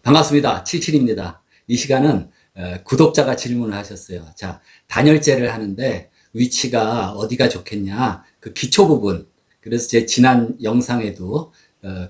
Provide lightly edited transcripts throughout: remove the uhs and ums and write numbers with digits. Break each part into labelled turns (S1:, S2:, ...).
S1: 반갑습니다. 77입니다. 이 시간은 구독자가 질문을 하셨어요. 자, 단열재를 하는데 위치가 어디가 좋겠냐? 그 기초 부분. 그래서 제 지난 영상에도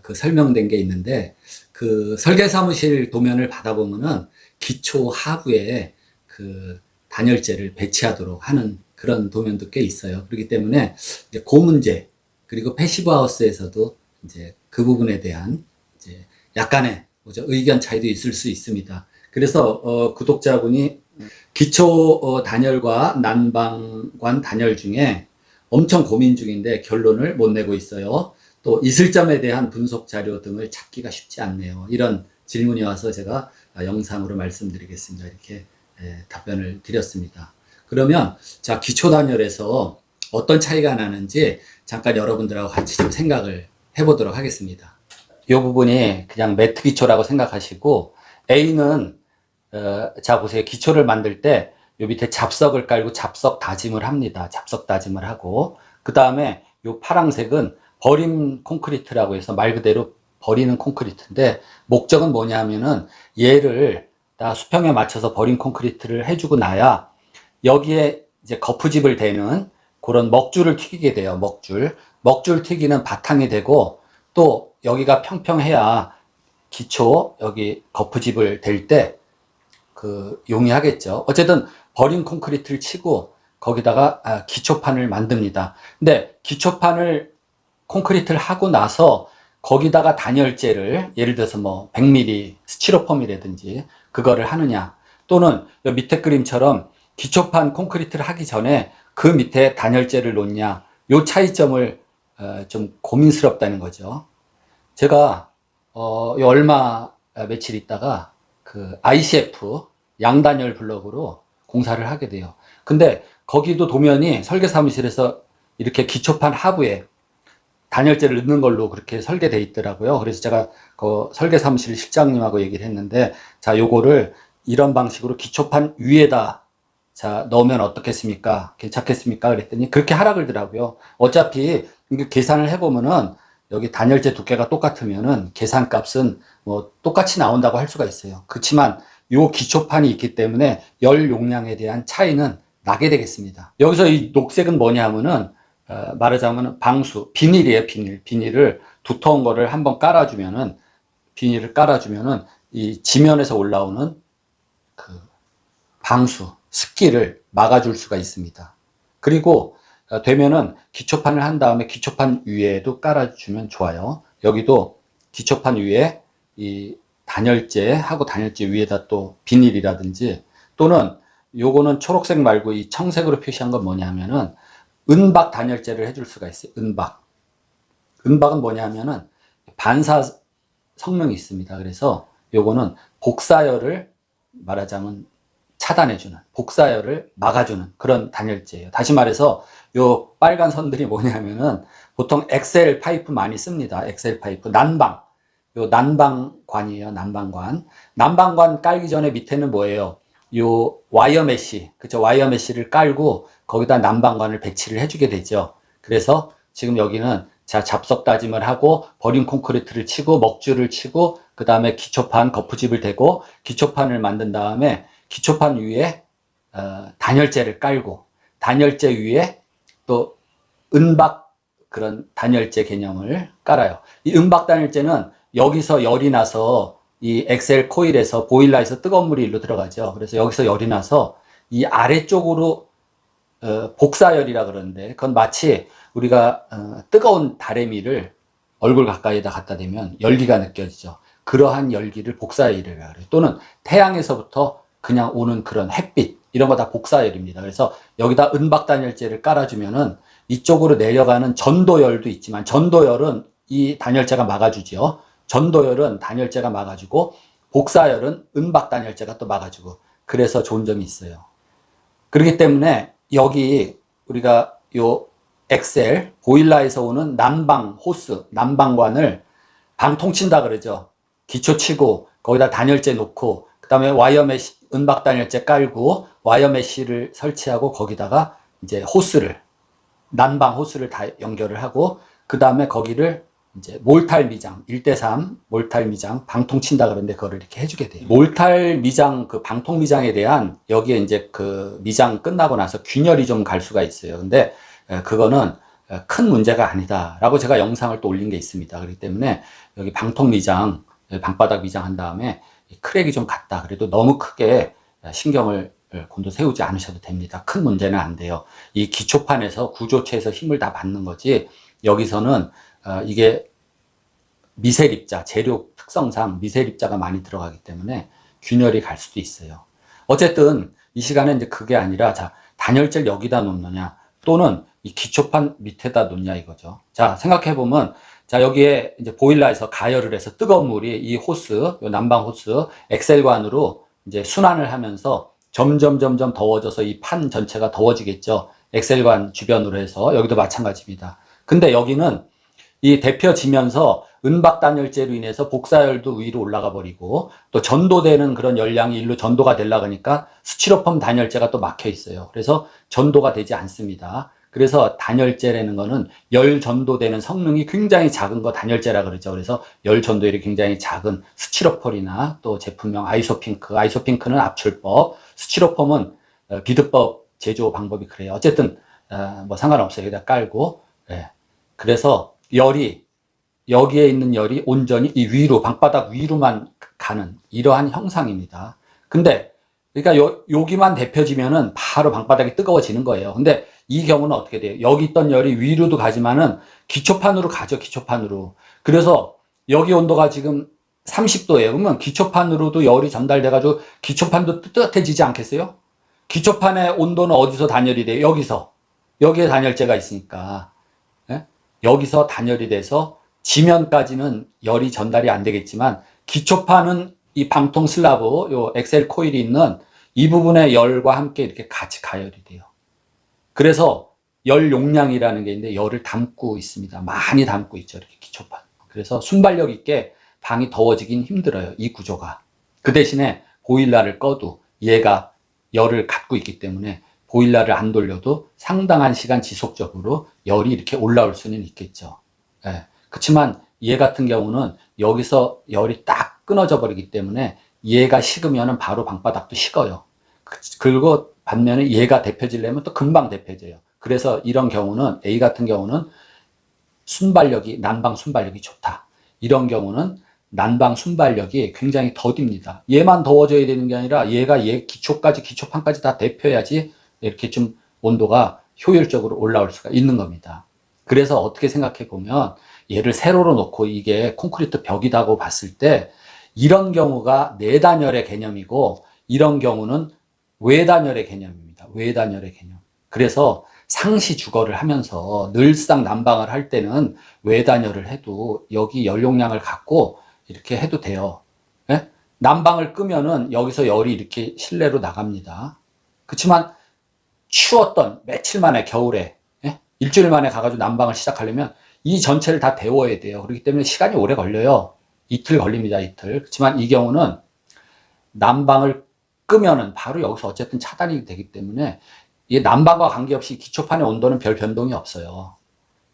S1: 그 설명된 게 있는데 그 설계사무실 도면을 받아보면은 기초 하부에 그 단열재를 배치하도록 하는 그런 도면도 꽤 있어요. 그렇기 때문에 이제 그 문제 그리고 패시브 하우스에서도 이제 그 부분에 대한 이제 약간의 의견 차이도 있을 수 있습니다. 그래서 구독자분이 기초 단열과 난방관 단열 중에 엄청 고민 중인데 결론을 못 내고 있어요. 또 있을 점에 대한 분석 자료 등을 찾기가 쉽지 않네요. 이런 질문이 와서 제가 영상으로 말씀드리겠습니다. 이렇게 답변을 드렸습니다. 그러면 자, 기초 단열에서 어떤 차이가 나는지 잠깐 여러분들하고 같이 좀 생각을 해보도록 하겠습니다. 이 부분이 그냥 매트 기초라고 생각하시고, A는 자 보세요. 기초를 만들 때 요 밑에 잡석을 깔고 잡석 다짐을 합니다. 잡석 다짐을 하고, 그 다음에 요 파랑색은 버림 콘크리트라고 해서 말 그대로 버리는 콘크리트인데, 목적은 뭐냐면은 얘를 다 수평에 맞춰서 버림 콘크리트를 해주고 나야 여기에 이제 거푸집을 대는 그런 먹줄을 튀기게 돼요. 먹줄 튀기는 바탕이 되고, 또 여기가 평평해야 기초 여기 거푸집을 댈 때 그 용이하겠죠. 어쨌든 버린 콘크리트를 치고 거기다가 기초판을 만듭니다. 근데 기초판을 콘크리트를 하고 나서 거기다가 단열재를 예를 들어서 뭐 100mm 스티로폼이라든지 그거를 하느냐, 또는 밑에 그림처럼 기초판 콘크리트를 하기 전에 그 밑에 단열재를 놓냐, 요 차이점을 좀 고민스럽다는 거죠. 제가 얼마 며칠 있다가 그 ICF 양단열 블럭으로 공사를 하게 돼요. 근데 거기도 도면이 설계사무실에서 이렇게 기초판 하부에 단열재를 넣는 걸로 그렇게 설계되어 있더라고요. 그래서 제가 그 설계사무실 실장님하고 얘기를 했는데, 자, 요거를 이런 방식으로 기초판 위에다 자 넣으면 어떻겠습니까? 괜찮겠습니까? 그랬더니 그렇게 하라 그러더라고요. 어차피 계산을 해보면은 여기 단열재 두께가 똑같으면은 계산값은 뭐 똑같이 나온다고 할 수가 있어요. 그렇지만 요 기초판이 있기 때문에 열 용량에 대한 차이는 나게 되겠습니다. 여기서 이 녹색은 뭐냐 하면은 말하자면 방수, 비닐이에요. 비닐을 두터운 거를 한번 깔아주면은, 비닐을 깔아주면은 이 지면에서 올라오는 그 방수, 습기를 막아줄 수가 있습니다. 그리고 되면은 기초판을 한 다음에 기초판 위에도 깔아주면 좋아요. 여기도 기초판 위에 이 단열재하고 단열재 위에다 또 비닐이라든지, 또는 요거는 초록색 말고 이 청색으로 표시한 건 뭐냐면은 은박 단열재를 해줄 수가 있어요. 은박은 뭐냐면은 반사 성능이 있습니다. 그래서 요거는 복사열을 말하자면 차단해주는, 복사열을 막아주는 그런 단열재예요. 다시 말해서 요 빨간 선들이 뭐냐면은 보통 엑셀 파이프 많이 씁니다. 엑셀 파이프, 요 난방관이에요. 난방관 깔기 전에 밑에는 뭐예요? 요 와이어 메쉬, 그죠? 와이어 메쉬를 깔고 거기다 난방관을 배치를 해주게 되죠. 그래서 지금 여기는 자, 잡석 다짐을 하고 버린 콘크리트를 치고 먹줄을 치고 그 다음에 기초판 거푸집을 대고 기초판을 만든 다음에 기초판 위에 단열재를 깔고 단열재 위에 또 은박 그런 단열재 개념을 깔아요. 이 은박 단열재는 여기서 열이 나서 이 엑셀 코일에서 보일러에서 뜨거운 물이 일로 들어가죠. 그래서 여기서 열이 나서 이 아래쪽으로 복사열이라 그러는데, 그건 마치 우리가 뜨거운 다래미를 얼굴 가까이다 갖다 대면 열기가 느껴지죠. 그러한 열기를 복사열이라고 해요. 또는 태양에서부터 그냥 오는 그런 햇빛, 이런 거 다 복사열입니다. 그래서 여기다 은박 단열재를 깔아주면은 이쪽으로 내려가는 전도열도 있지만, 전도열은 이 단열재가 막아주죠. 전도열은 단열재가 막아주고 복사열은 은박 단열재가 또 막아주고, 그래서 좋은 점이 있어요. 그렇기 때문에 여기 우리가 요 엑셀 보일러에서 오는 난방 호스, 난방관을 방통친다 그러죠. 기초 치고 거기다 단열재 놓고 그 다음에 와이어 메쉬, 은박 단열재 깔고 와이어 메쉬를 설치하고 거기다가 이제 호스를, 난방 호스를 다 연결을 하고 그 다음에 거기를 이제 몰탈 미장 1대3 몰탈 미장 방통 친다 그러는데 그거를 이렇게 해주게 돼요. 몰탈 미장 그 방통 미장에 대한 여기에 이제 그 미장 끝나고 나서 균열이 좀 갈 수가 있어요. 근데 그거는 큰 문제가 아니다라고 제가 영상을 또 올린 게 있습니다. 그렇기 때문에 여기 방통 미장 방바닥 미장 한 다음에 크랙이 좀 갔다. 그래도 너무 크게 신경을 곤두세우지 않으셔도 됩니다. 큰 문제는 안 돼요. 이 기초판에서 구조체에서 힘을 다 받는 거지 여기서는 이게 미세립자, 재료 특성상 미세립자가 많이 들어가기 때문에 균열이 갈 수도 있어요. 어쨌든 이 시간에 이제 그게 아니라 자, 단열재를 여기다 놓느냐 또는 이 기초판 밑에다 놓냐 이거죠. 자, 생각해 보면 자, 여기에 이제 보일러에서 가열을 해서 뜨거운 물이 이 호스, 요 난방 호스 엑셀관으로 이제 순환을 하면서 점점 더워져서 이 판 전체가 더워지겠죠. 엑셀관 주변으로 해서 여기도 마찬가지입니다. 근데 여기는 이 데펴지면서 은박 단열재로 인해서 복사열도 위로 올라가 버리고 또 전도되는 그런 열량이 일로 전도가 되려고 하니까 스티로폼 단열재가 또 막혀 있어요. 그래서 전도가 되지 않습니다. 그래서 단열재라는 거는 열 전도되는 성능이 굉장히 작은 거 단열재라 그러죠. 그래서 열 전도율이 굉장히 작은 스티로폴이나 또 제품명 아이소핑크, 아이소핑크는 압출법, 스티로폼은 비드법 제조 방법이 그래요. 어쨌든 뭐 상관없어요. 여기다 깔고 그래서 열이 여기에 있는 열이 온전히 이 위로 방바닥 위로만 가는 이러한 형상입니다. 근데 그러니까 여기만 데펴지면은 바로 방바닥이 뜨거워지는 거예요. 근데 이 경우는 어떻게 돼요? 여기 있던 열이 위로도 가지만은 기초판으로 가죠. 기초판으로. 그래서 여기 온도가 지금 30도예요. 그러면 기초판으로도 열이 전달돼 가지고 기초판도 뜨뜻해지지 않겠어요? 기초판의 온도는 어디서 단열이 돼요? 여기서. 여기에 단열재가 있으니까. 여기서 단열이 돼서 지면까지는 열이 전달이 안 되겠지만 기초판은 이 방통 슬라브 요 엑셀 코일이 있는 이 부분의 열과 함께 이렇게 같이 가열이 돼요. 그래서 열 용량이라는 게 있는데 열을 담고 있습니다. 많이 담고 있죠. 이렇게 기초판. 그래서 순발력 있게 방이 더워지긴 힘들어요. 이 구조가. 그 대신에 보일러를 꺼도 얘가 열을 갖고 있기 때문에 보일러를 안 돌려도 상당한 시간 지속적으로 열이 이렇게 올라올 수는 있겠죠. 그렇지만 얘 같은 경우는 여기서 열이 딱 끊어져 버리기 때문에 얘가 식으면 바로 방바닥도 식어요. 그리고 반면에 얘가 데펴지려면 또 금방 데펴져요. 그래서 이런 경우는 A 같은 경우는 순발력이 난방 순발력이 좋다. 이런 경우는 난방 순발력이 굉장히 더딥니다. 얘만 더워져야 되는 게 아니라 얘가 얘 기초까지 기초판까지 다 데펴야지 이렇게 좀 온도가 효율적으로 올라올 수가 있는 겁니다. 그래서 어떻게 생각해 보면 얘를 세로로 놓고 이게 콘크리트 벽이라고 봤을 때 이런 경우가 내단열의 개념이고 이런 경우는 외단열의 개념입니다. 외단열의 개념. 그래서 상시 주거를 하면서 늘상 난방을 할 때는 외단열을 해도 여기 열용량을 갖고 이렇게 해도 돼요. 난방을 끄면은 여기서 열이 이렇게 실내로 나갑니다. 그렇지만 추웠던 며칠 만에 겨울에 일주일 만에 가가지고 난방을 시작하려면 이 전체를 다 데워야 돼요. 그렇기 때문에 시간이 오래 걸려요. 이틀 걸립니다. 이틀. 그렇지만 이 경우는 난방을 끄면은 바로 여기서 어쨌든 차단이 되기 때문에 이 난방과 관계없이 기초판의 온도는 별 변동이 없어요.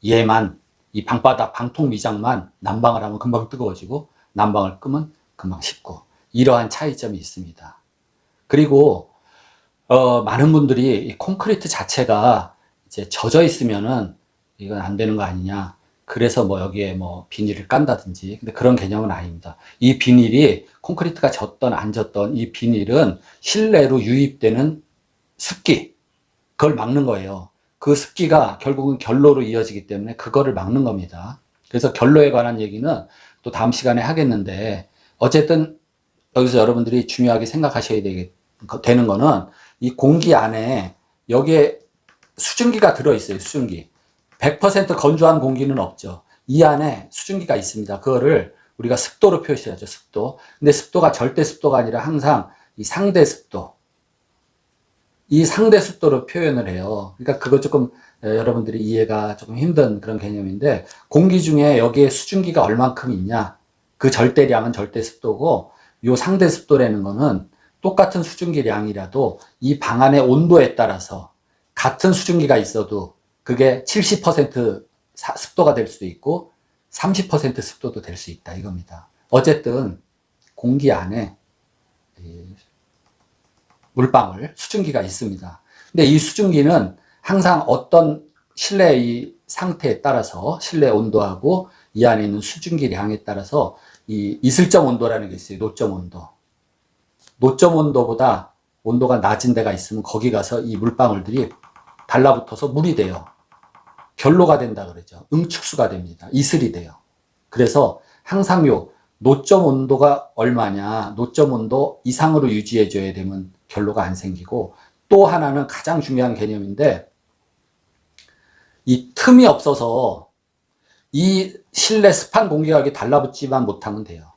S1: 얘만 이 방바닥 방통 미장만 난방을 하면 금방 뜨거워지고 난방을 끄면 금방 식고 이러한 차이점이 있습니다. 그리고 많은 분들이 이 콘크리트 자체가 이제 젖어 있으면은 이건 안 되는 거 아니냐. 그래서 뭐 여기에 뭐 비닐을 깐다든지. 근데 그런 개념은 아닙니다. 이 비닐이 콘크리트가 젖던 안 젖던 이 비닐은 실내로 유입되는 습기. 그걸 막는 거예요. 그 습기가 결국은 결로로 이어지기 때문에 그거를 막는 겁니다. 그래서 결로에 관한 얘기는 또 다음 시간에 하겠는데 어쨌든 여기서 여러분들이 중요하게 생각하셔야 되는 거는 이 공기 안에 여기에 수증기가 들어있어요. 수증기. 100% 건조한 공기는 없죠. 이 안에 수증기가 있습니다. 그거를 우리가 습도로 표시하죠. 습도. 근데 습도가 절대 습도가 아니라 항상 이 상대 습도. 이 상대 습도로 표현을 해요. 그러니까 그거 조금 여러분들이 이해가 조금 힘든 그런 개념인데 공기 중에 여기에 수증기가 얼만큼 있냐. 그 절대량은 절대 습도고 요 상대 습도라는 거는 똑같은 수증기량이라도 이 방 안의 온도에 따라서 같은 수증기가 있어도 그게 70% 습도가 될 수도 있고 30% 습도도 될 수 있다 이겁니다. 어쨌든 공기 안에 물방울, 수증기가 있습니다. 근데 이 수증기는 항상 어떤 실내의 상태에 따라서 실내 온도하고 이 안에 있는 수증기량에 따라서 이 이슬점 온도라는 게 있어요. 노점 온도. 노점 온도보다 온도가 낮은 데가 있으면 거기 가서 이 물방울들이 달라붙어서 물이 돼요. 결로가 된다 그러죠. 응축수가 됩니다. 이슬이 돼요. 그래서 항상 요 노점 온도가 얼마냐, 노점 온도 이상으로 유지해줘야 되면 결로가 안 생기고, 또 하나는 가장 중요한 개념인데, 이 틈이 없어서 이 실내 습한 공기가 여기 달라붙지만 못하면 돼요.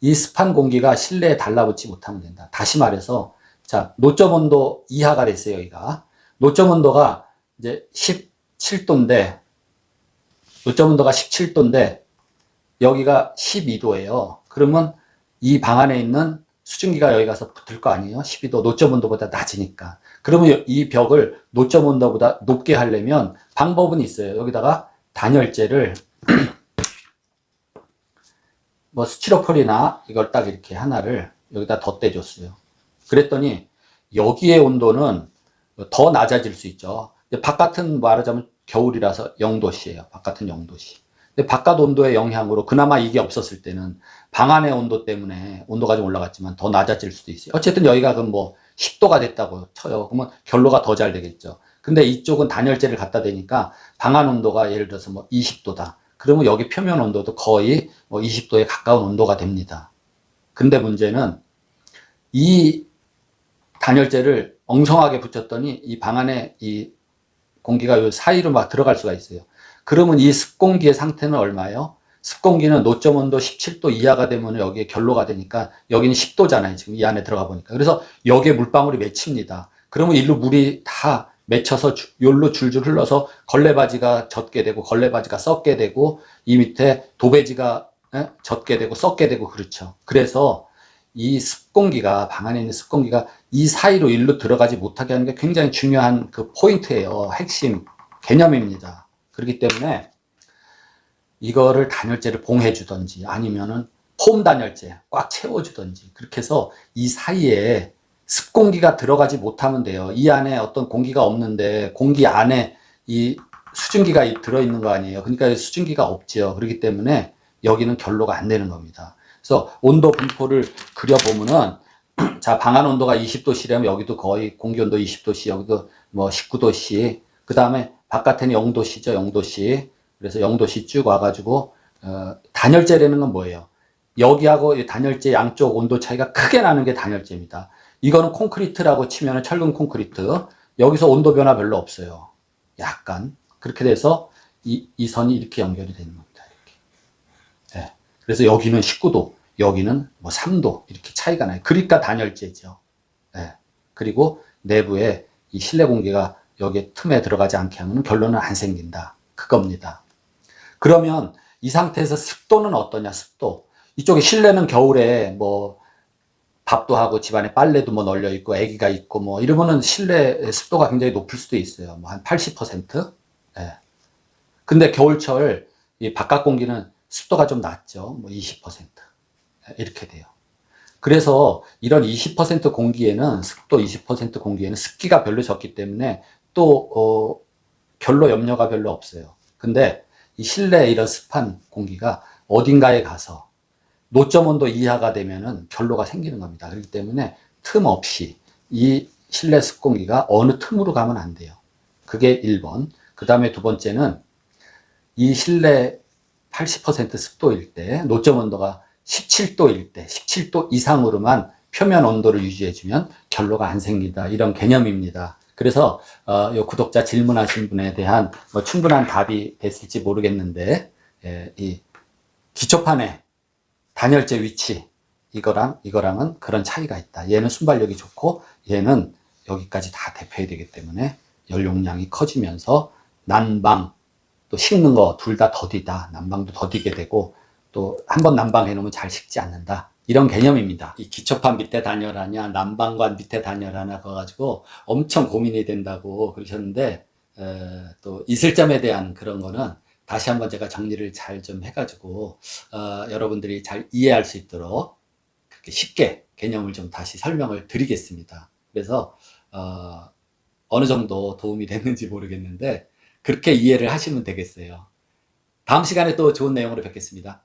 S1: 이 습한 공기가 실내에 달라붙지 못하면 된다. 다시 말해서, 자, 노점 온도 이하가 됐어요, 여기가. 노점 온도가 이제 17도인데, 노점 온도가 17도인데, 여기가 12도예요. 그러면 이 방 안에 있는 수증기가 여기 가서 붙을 거 아니에요? 12도, 노점 온도보다 낮으니까. 그러면 이 벽을 노점 온도보다 높게 하려면 방법은 있어요. 여기다가 단열재를 뭐 스티로폴이나 이걸 딱 이렇게 하나를 여기다 덧대줬어요. 그랬더니 여기의 온도는 더 낮아질 수 있죠. 바깥은 말하자면 겨울이라서 0도씨예요. 바깥은 0도씨. 근데 바깥 온도의 영향으로 그나마 이게 없었을 때는 방 안의 온도 때문에 온도가 좀 올라갔지만 더 낮아질 수도 있어요. 어쨌든 여기가 그럼 뭐 10도가 됐다고 쳐요. 그러면 결로가 더 잘 되겠죠. 근데 이쪽은 단열재를 갖다 대니까 방 안 온도가 예를 들어서 뭐 20도다. 그러면 여기 표면 온도도 거의 뭐 20도에 가까운 온도가 됩니다. 근데 문제는 이 단열재를 엉성하게 붙였더니 이 방 안에 이 공기가 요 사이로 막 들어갈 수가 있어요. 그러면 이 습공기의 상태는 얼마예요? 습공기는 노점 온도 17도 이하가 되면 여기에 결로가 되니까 여기는 10도잖아요. 지금 이 안에 들어가 보니까. 그래서 여기에 물방울이 맺힙니다. 그러면 일로 물이 다 맺혀서 요로 줄줄 흘러서 걸레바지가 젖게 되고 걸레바지가 썩게 되고 이 밑에 도배지가 젖게 되고 썩게 되고 그렇죠. 그래서 이 습공기가 방 안에 있는 습공기가 이 사이로 일로 들어가지 못하게 하는 게 굉장히 중요한 그 포인트예요. 핵심 개념입니다. 그렇기 때문에 이거를 단열재를 봉해 주든지 아니면은 폼 단열재 꽉 채워 주든지 그렇게 해서 이 사이에 습공기가 들어가지 못하면 돼요. 이 안에 어떤 공기가 없는데 공기 안에 이 수증기가 들어있는 거 아니에요. 그러니까 수증기가 없지요. 그렇기 때문에 여기는 결로가 안 되는 겁니다. 그래서 온도 분포를 그려보면은 자, 방 안 온도가 20도씨라면 여기도 거의 공기 온도 20도씨, 여기도 뭐 19도씨, 그 다음에 바깥에는 0도씨죠, 0도씨. 그래서 0도씨 쭉 와가지고, 단열재라는 건 뭐예요? 여기하고 단열재 양쪽 온도 차이가 크게 나는 게 단열재입니다. 이거는 콘크리트라고 치면은 철근 콘크리트. 여기서 온도 변화 별로 없어요. 약간. 그렇게 돼서 이 선이 이렇게 연결이 되는 겁니다. 이렇게. 네. 그래서 여기는 19도, 여기는 뭐 3도 이렇게 차이가 나요. 그러니까 단열재죠. 네. 그리고 내부에 이 실내 공기가 여기 틈에 들어가지 않게 하면 결론은 안 생긴다. 그겁니다. 그러면 이 상태에서 습도는 어떠냐, 습도. 이쪽에 실내는 겨울에 뭐 밥도 하고 집안에 빨래도 뭐 널려 있고 아기가 있고 뭐 이러면은 실내 습도가 굉장히 높을 수도 있어요. 뭐 한 80%? 예. 근데 겨울철 이 바깥 공기는 습도가 좀 낮죠. 뭐 20%. 이렇게 돼요. 그래서 이런 20% 공기에는 습도 20% 공기에는 습기가 별로 적기 때문에 또 별로 염려가 별로 없어요. 근데 이 실내 이런 습한 공기가 어딘가에 가서 노점 온도 이하가 되면은 결로가 생기는 겁니다. 그렇기 때문에 틈 없이 이 실내 습공기가 어느 틈으로 가면 안 돼요. 그게 1번. 그 다음에 두 번째는 이 실내 80% 습도일 때, 노점 온도가 17도일 때, 17도 이상으로만 표면 온도를 유지해주면 결로가 안 생긴다. 이런 개념입니다. 그래서 요 구독자 질문하신 분에 대한 뭐 충분한 답이 됐을지 모르겠는데, 이 기초판의 단열재 위치 이거랑은 그런 차이가 있다. 얘는 순발력이 좋고 얘는 여기까지 다 대표해야 되기 때문에 열 용량이 커지면서 난방 또 식는 거 둘 다 더디다. 난방도 더디게 되고 또 한번 난방해 놓으면 잘 식지 않는다. 이런 개념입니다. 이 기초판 밑에 단열하냐 난방관 밑에 단열하냐 그거 가지고 엄청 고민이 된다고 그러셨는데 또 이슬점에 대한 그런 거는 다시 한번 제가 정리를 잘 좀 해가지고 여러분들이 잘 이해할 수 있도록 그렇게 쉽게 개념을 좀 다시 설명을 드리겠습니다. 그래서 어느 정도 도움이 됐는지 모르겠는데 그렇게 이해를 하시면 되겠어요. 다음 시간에 또 좋은 내용으로 뵙겠습니다.